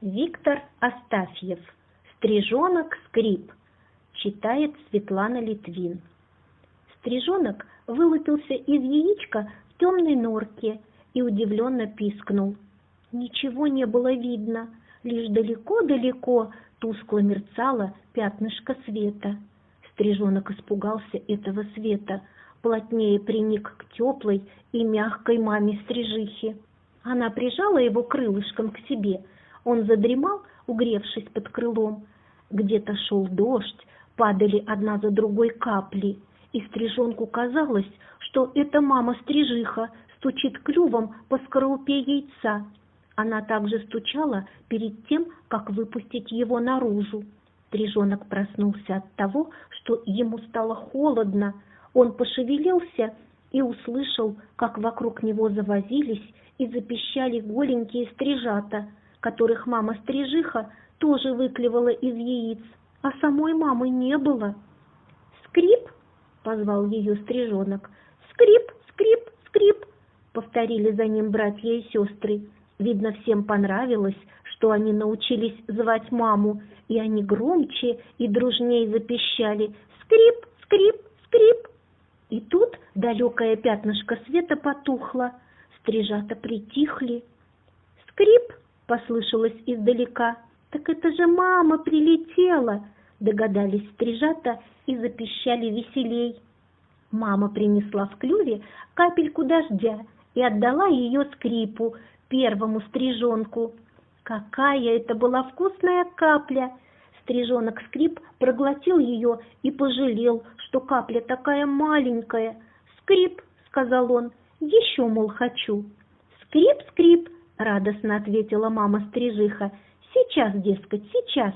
Виктор Астафьев. Стрижонок Скрип. Читает Светлана Литвин. Стрижонок вылупился из яичка в темной норке и удивленно пискнул. Ничего не было видно, лишь далеко-далеко тускло мерцало пятнышко света. Стрижонок испугался этого света, плотнее приник к теплой и мягкой маме-стрижихе. Она прижала его крылышком к себе. Он задремал, угревшись под крылом. Где-то шел дождь, падали одна за другой капли, и стрижонку казалось, что эта мама-стрижиха стучит клювом по скорлупе яйца. Она также стучала перед тем, как выпустить его наружу. Стрижонок проснулся от того, что ему стало холодно. Он пошевелился и услышал, как вокруг него завозились и запищали голенькие стрижата, которых мама-стрижиха тоже выклевала из яиц, а самой мамы не было. «Скрип!» — позвал ее стрижонок. «Скрип, скрип, скрип!» — повторили за ним братья и сестры. Видно, всем понравилось, что они научились звать маму, и они громче и дружнее запищали: «Скрип, скрип, скрип!» И тут далекое пятнышко света потухло, стрижата притихли. «Скрип!» — послышалось издалека. «Так это же мама прилетела!» — догадались стрижата и запищали веселей. Мама принесла в клюве капельку дождя и отдала ее Скрипу, первому стрижонку. Какая это была вкусная капля! Стрижонок Скрип проглотил ее и пожалел, что капля такая маленькая. «Скрип!» — сказал он, — «еще, мол, хочу». «Скрип, скрип!» — радостно ответила мама-стрижиха. «Сейчас, дескать, сейчас!»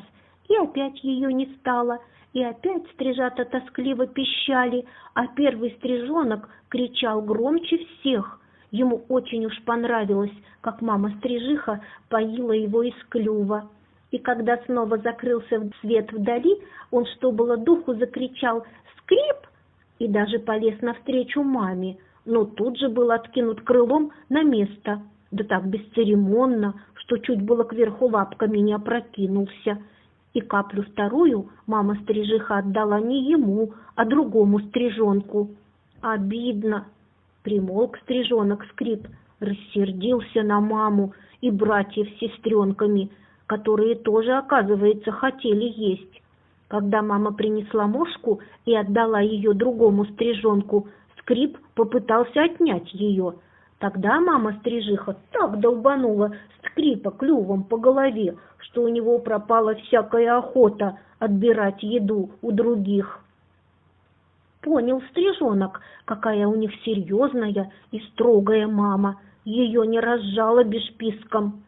И опять ее не стало, и опять стрижата тоскливо пищали, а первый стрижонок кричал громче всех. Ему очень уж понравилось, как мама-стрижиха поила его из клюва. И когда снова закрылся свет вдали, он, что было духу, закричал «Скрип!» и даже полез навстречу маме, но тут же был откинут крылом на место, да так бесцеремонно, что чуть было кверху лапками не опрокинулся. И каплю вторую мама-стрижиха отдала не ему, а другому стрижонку. Обидно. Примолк стрижонок Скрип, рассердился на маму и братьев с сестренками, которые тоже, оказывается, хотели есть. Когда мама принесла мошку и отдала ее другому стрижонку, Скрип попытался отнять ее. Тогда мама-стрижиха так долбанула Скрипа клювом по голове, что у него пропала всякая охота отбирать еду у других. Понял стрижонок, какая у них серьезная и строгая мама, ее не разжалобишь писком.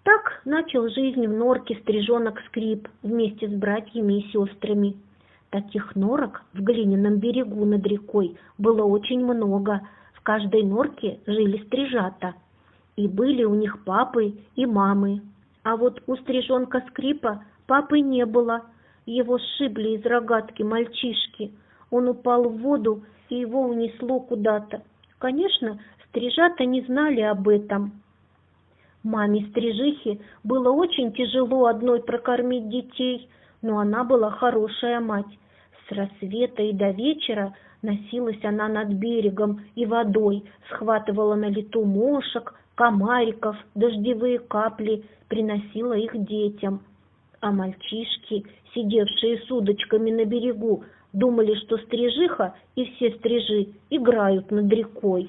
Так начал жизнь в норке стрижонок Скрип вместе с братьями и сестрами. Таких норок в глиняном берегу над рекой было очень много. В каждой норке жили стрижата, и были у них папы и мамы. А вот у стрижонка Скрипа папы не было, его сшибли из рогатки мальчишки. Он упал в воду, и его унесло куда-то. Конечно, стрижата не знали об этом. Маме-стрижихе было очень тяжело одной прокормить детей, но она была хорошая мать. С рассвета и до вечера носилась она над берегом и водой, схватывала на лету мошек, комариков, дождевые капли, приносила их детям. А мальчишки, сидевшие с удочками на берегу, думали, что стрижиха и все стрижи играют над рекой.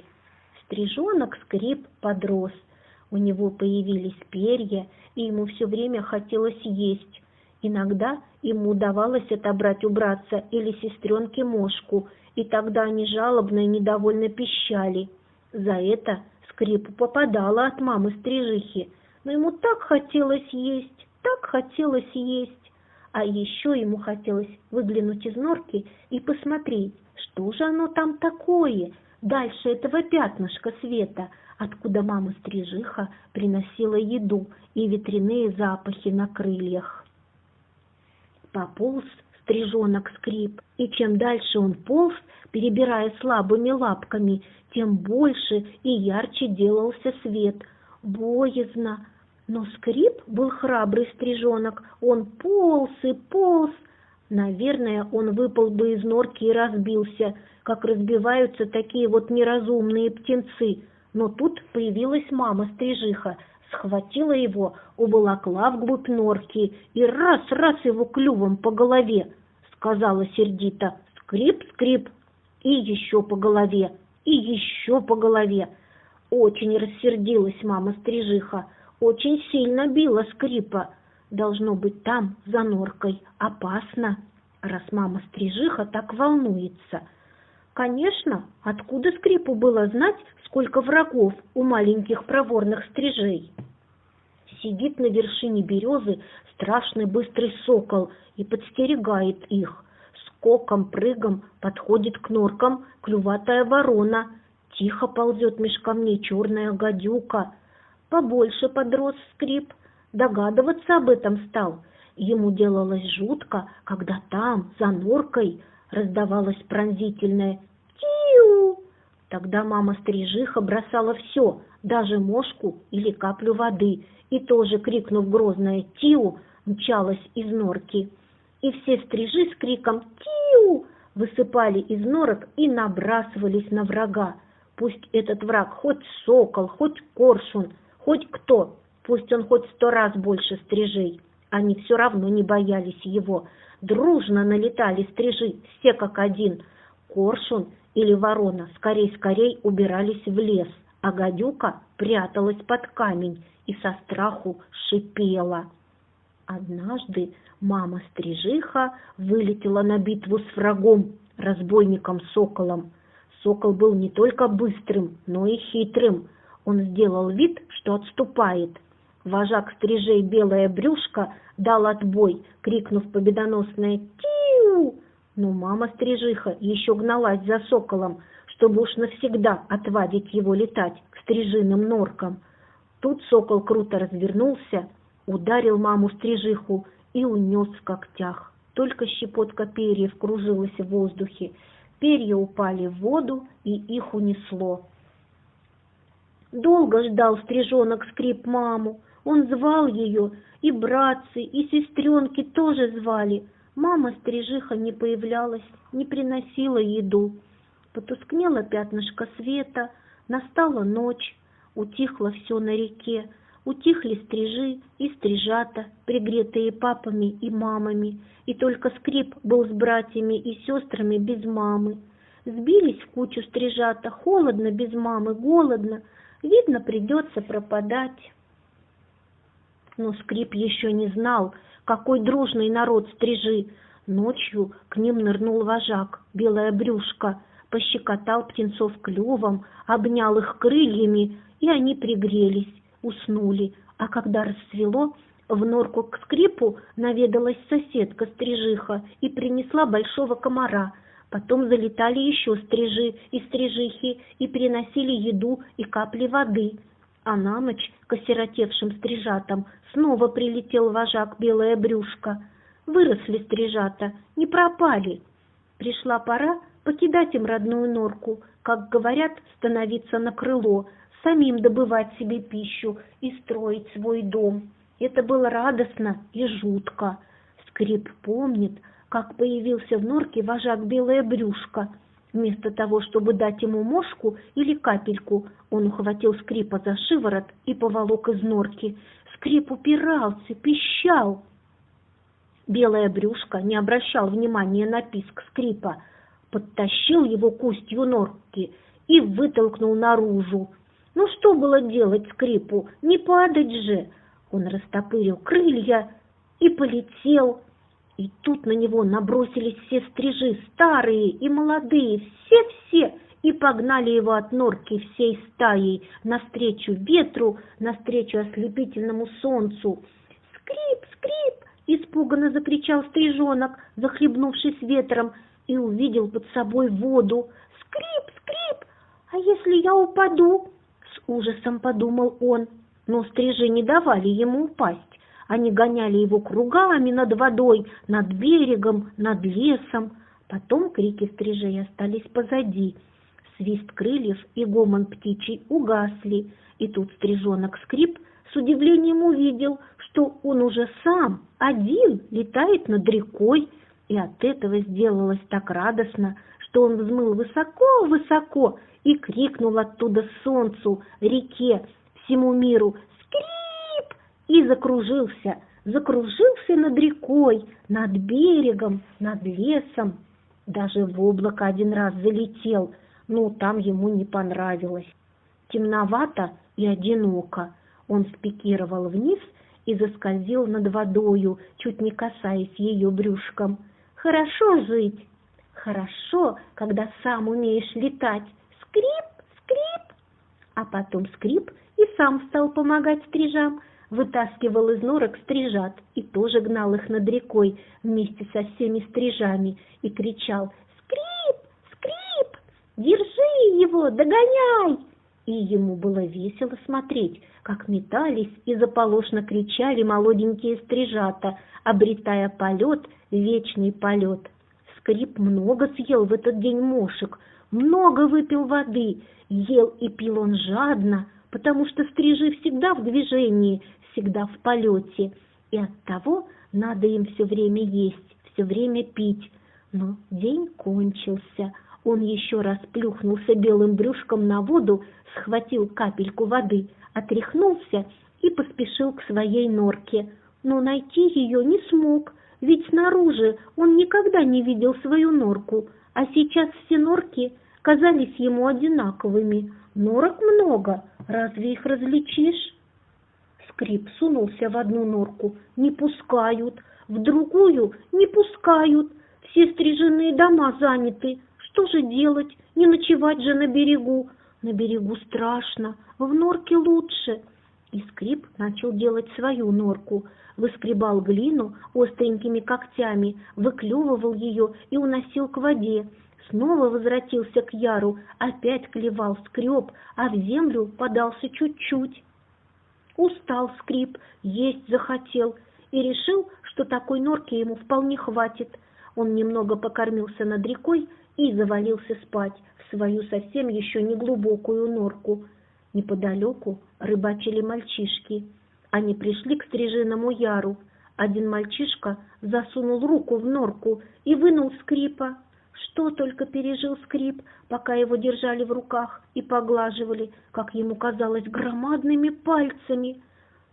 Стрижонок Скрип подрос. У него появились перья, и ему все время хотелось есть. Иногда ему удавалось отобрать у братца или сестренки мошку, и тогда они жалобно и недовольно пищали. За это Скрипу попадало от мамы-стрижихи, но ему так хотелось есть, так хотелось есть. А еще ему хотелось выглянуть из норки и посмотреть, что же оно там такое, дальше этого пятнышка света, откуда мама-стрижиха приносила еду и ветряные запахи на крыльях. Пополз стрижонок Скрип, и чем дальше он полз, перебирая слабыми лапками, тем больше и ярче делался свет. Боязно. Но Скрип был храбрый стрижонок, он полз и полз. Наверное, он выпал бы из норки и разбился, как разбиваются такие вот неразумные птенцы. Но тут появилась мама-стрижиха, схватила его, уволокла вглубь норки и раз-раз его клювом по голове, сказала сердито: «Скрип, Скрип!» И еще по голове, и еще по голове. Очень рассердилась мама-стрижиха, очень сильно била Скрипа. Должно быть, там, за норкой, опасно, раз мама-стрижиха так волнуется. Конечно, откуда Скрипу было знать, сколько врагов у маленьких проворных стрижей? Сидит на вершине березы страшный быстрый сокол и подстерегает их. Скоком-прыгом подходит к норкам клюватая ворона. Тихо ползет меж камней черная гадюка. Побольше подрос Скрип, догадываться об этом стал. Ему делалось жутко, когда там, за норкой, раздавалось пронзительное «Тиу!». Тогда мама-стрижиха бросала все, даже мошку или каплю воды, и тоже, крикнув грозное «Тиу!», мчалась из норки. И все стрижи с криком «Тиу!» высыпали из норок и набрасывались на врага. Пусть этот враг хоть сокол, хоть коршун, хоть кто, пусть он хоть 100 раз больше стрижей, они все равно не боялись его. Дружно налетали стрижи, все как один. Коршун или ворона скорей-скорей убирались в лес, а гадюка пряталась под камень и со страху шипела. Однажды мама-стрижиха вылетела на битву с врагом, разбойником-соколом. Сокол был не только быстрым, но и хитрым. Он сделал вид, что отступает. Вожак стрижей Белое Брюшко дал отбой, крикнув победоносное «Тиу!». Но мама-стрижиха еще гналась за соколом, чтобы уж навсегда отвадить его летать к стрижиным норкам. Тут сокол круто развернулся, ударил маму-стрижиху и унес в когтях. Только щепотка перьев кружилась в воздухе. Перья упали в воду, и их унесло. Долго ждал стрижонок Скрип маму. Он звал ее, и братцы, и сестренки тоже звали. Мама-стрижиха не появлялась, не приносила еду. Потускнело пятнышко света, настала ночь, утихло все на реке. Утихли стрижи и стрижата, пригретые папами и мамами, и только Скрип был с братьями и сестрами без мамы. Сбились в кучу стрижата, холодно без мамы, голодно, видно, придется пропадать. Но Скрип еще не знал, какой дружный народ стрижи. Ночью к ним нырнул вожак, Белое Брюшко, пощекотал птенцов клювом, обнял их крыльями, и они пригрелись. Уснули, а когда рассвело, в норку к Скрипу наведалась соседка-стрижиха и принесла большого комара. Потом залетали еще стрижи и стрижихи и приносили еду и капли воды. А на ночь к осиротевшим стрижатам снова прилетел вожак Белое Брюшко. Выросли стрижата, не пропали. Пришла пора покидать им родную норку, как говорят, становиться на крыло, самим добывать себе пищу и строить свой дом. Это было радостно и жутко. Скрип помнит, как появился в норке вожак Белое Брюшко. Вместо того, чтобы дать ему мошку или капельку, он ухватил Скрипа за шиворот и поволок из норки. Скрип упирался, пищал. Белое Брюшко не обращал внимания на писк Скрипа, подтащил его к устью норки и вытолкнул наружу. Ну что было делать Скрипу? Не падать же! Он растопырил крылья и полетел. И тут на него набросились все стрижи, старые и молодые, все-все, и погнали его от норки всей стаей навстречу ветру, навстречу ослепительному солнцу. «Скрип, Скрип!» — испуганно закричал стрижонок, захлебнувшись ветром, и увидел под собой воду. «Скрип, Скрип! А если я упаду?» С ужасом подумал он, но стрижи не давали ему упасть. Они гоняли его кругами над водой, над берегом, над лесом. Потом крики стрижей остались позади. Свист крыльев и гомон птичий угасли, и тут стрижонок Скрип с удивлением увидел, что он уже сам один летает над рекой, и от этого сделалось так радостно, что он взмыл высоко-высоко и крикнул оттуда солнцу, реке, всему миру «Скрип!» и закружился над рекой, над берегом, над лесом. Даже в облако один раз залетел, но там ему не понравилось. Темновато и одиноко. Он спикировал вниз и заскользил над водою, чуть не касаясь ее брюшком. Хорошо жить. Хорошо, когда сам умеешь летать. Скрип, скрип. А потом скрип и сам стал помогать стрижам. Вытаскивал из норок стрижат и тоже гнал их над рекой вместе со всеми стрижами и кричал: «Скрип! Скрип! Держи его! Догоняй!» И ему было весело смотреть, как метались и заполошно кричали молоденькие стрижата, обретая полет, вечный полет. Скрип много съел в этот день мошек, много выпил воды, ел и пил он жадно, потому что стрижи всегда в движении, всегда в полете, и оттого надо им все время есть, все время пить. Но день кончился. Он еще раз плюхнулся белым брюшком на воду, схватил капельку воды, отряхнулся и поспешил к своей норке. Но найти ее не смог, ведь снаружи он никогда не видел свою норку, а сейчас все норки казались ему одинаковыми. Норок много, разве их различишь? Скрип сунулся в одну норку, не пускают, в другую не пускают, все стриженные дома заняты. Что же делать? Не ночевать же на берегу. На берегу страшно, в норке лучше. И Скрип начал делать свою норку. Выскребал глину остренькими когтями, выклевывал ее и уносил к воде. Снова возвратился к яру, опять клевал, скреб, а в землю подался чуть-чуть. Устал Скрип, есть захотел и решил, что такой норки ему вполне хватит. Он немного покормился над рекой и завалился спать в свою совсем еще не глубокую норку. Неподалеку рыбачили мальчишки. Они пришли к стрижиному яру. Один мальчишка засунул руку в норку и вынул Скрипа. Что только пережил Скрип, пока его держали в руках и поглаживали, как ему казалось, громадными пальцами.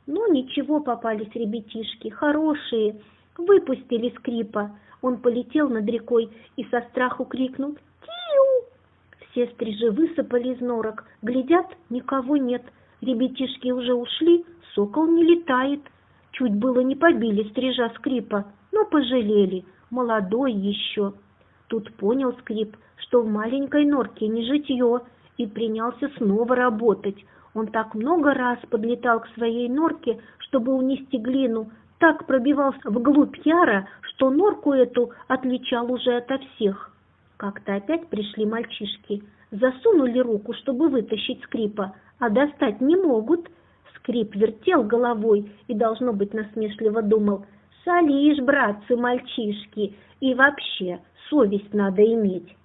Но ничего, попались ребятишки, хорошие, выпустили Скрипа. Он полетел над рекой и со страху крикнул «Тиу!». Все стрижи высыпали из норок, глядят, никого нет. Ребятишки уже ушли, сокол не летает. Чуть было не побили стрижа Скрипа, но пожалели, молодой еще. Тут понял Скрип, что в маленькой норке не житье, и принялся снова работать. Он так много раз подлетал к своей норке, чтобы унести глину, так пробивался вглубь яра, что норку эту отличал уже ото всех. Как-то опять пришли мальчишки, засунули руку, чтобы вытащить Скрипа, а достать не могут. Скрип вертел головой и, должно быть, насмешливо думал: «Солишь, братцы, мальчишки, и вообще совесть надо иметь».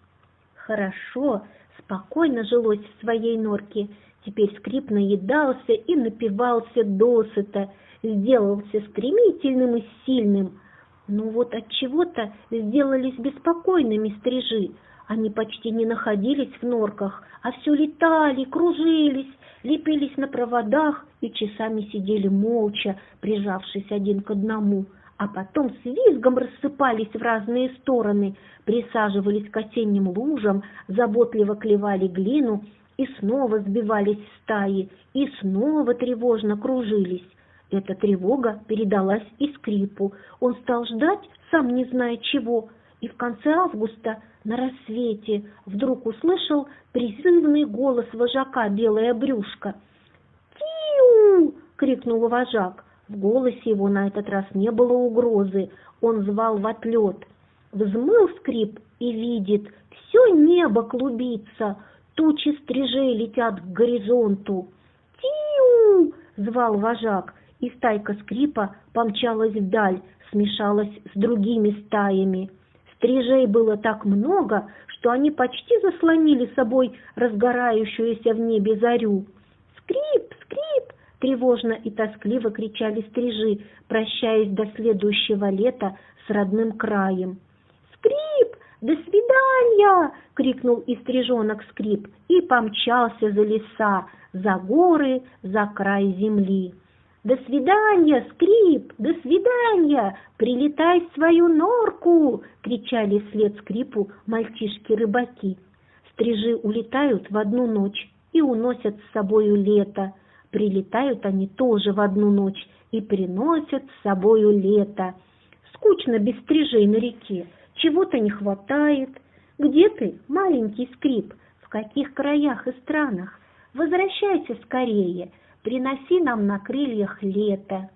Хорошо, спокойно жилось в своей норке. Теперь Скрип наедался и напивался досыта, сделался стремительным и сильным. Но вот отчего-то сделались беспокойными стрижи. Они почти не находились в норках, а все летали, кружились, лепились на проводах и часами сидели молча, прижавшись один к одному, а потом с визгом рассыпались в разные стороны, присаживались к осенним лужам, заботливо клевали глину и снова сбивались в стаи, и снова тревожно кружились. Эта тревога передалась и Скрипу. Он стал ждать, сам не зная чего, и в конце августа на рассвете вдруг услышал призывный голос вожака «Белое брюшко». «Тиу!» — крикнул вожак. В голосе его на этот раз не было угрозы, он звал в отлет. Взмыл Скрип и видит, все небо клубится, тучи стрижей летят к горизонту. «Тиу!» — звал вожак, и стайка Скрипа помчалась вдаль, смешалась с другими стаями. Стрижей было так много, что они почти заслонили собой разгорающуюся в небе зарю. «Скрип! Скрип!» — Тревожно и тоскливо кричали стрижи, прощаясь до следующего лета с родным краем. «Скрип! До свидания!» — крикнул и стрижонок Скрип и помчался за леса, за горы, за край земли. «До свидания, Скрип! До свидания! Прилетай в свою норку!» — кричали вслед Скрипу мальчишки-рыбаки. Стрижи улетают в одну ночь и уносят с собою лето. Прилетают они тоже в одну ночь и приносят с собою лето. Скучно без стрижей на реке, чего-то не хватает. Где ты, маленький Скрип, в каких краях и странах? Возвращайся скорее, приноси нам на крыльях лето.